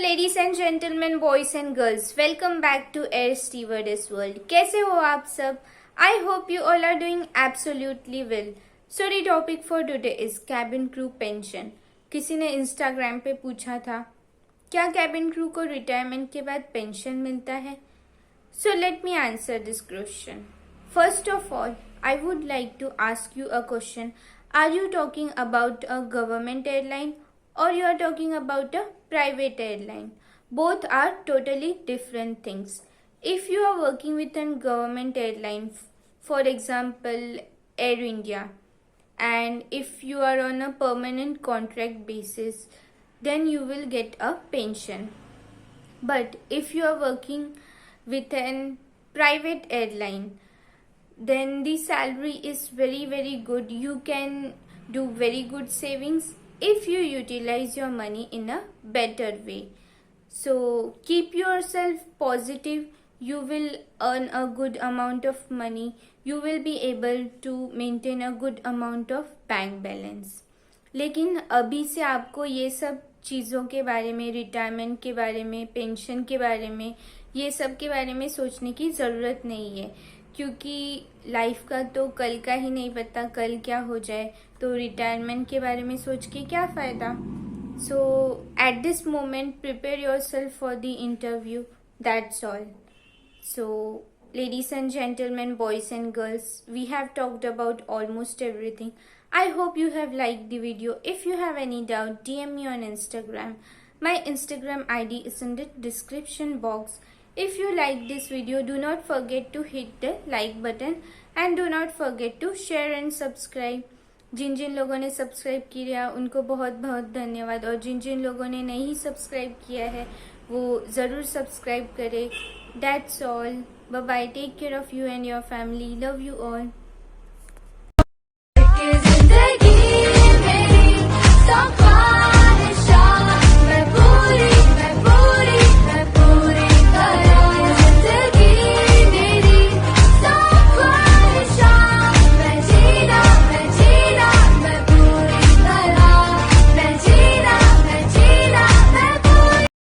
Ladies and gentleman, boys and girls, welcome back to air stewardess world. कैसे हो आप सब? I hope you all are doing absolutely well. So the topic for today is cabin crew pension. किसी ने Instagram पे पूछा था, क्या कैबिन क्रू को रिटायरमेंट के बाद पेंशन मिलता है? So let me answer this question. First of all, I would like to ask you a question. Are you talking about a government airline or you are talking about a private airline? Both are totally different things. If you are working with a government airline, for example Air India, and if you are on a permanent contract basis, then you will get a pension. But if you are working with a private airline, then the salary is very good. You can do very good savings if you utilize your money in a better way. So keep yourself positive. You will earn a good amount of money. You will be able to maintain a good amount of bank balance. लेकिन अभी से आपको ये सब चीज़ों के बारे में, रिटायरमेंट के बारे में, पेंशन के बारे में, ये सब के बारे में सोचने की ज़रूरत नहीं है, क्योंकि लाइफ का तो कल का ही नहीं पता, कल क्या हो जाए। तो रिटायरमेंट के बारे में सोच के क्या फ़ायदा? So at this moment prepare yourself for the interview, that's all. So ladies and gentlemen, boys and girls, we have talked about almost everything. I hope you have liked the video. If you have any doubt, DM me on Instagram. My Instagram ID is in the description box. If you like this video, do not forget to hit the like button and do not forget to share and subscribe. जिन जिन लोगों ने subscribe किया उनको बहुत बहुत धन्यवाद, और जिन जिन लोगों ने नहीं सब्सक्राइब किया है वो ज़रूर सब्सक्राइब करें। That's all. Bye bye. Take care of you and your family. Love you all.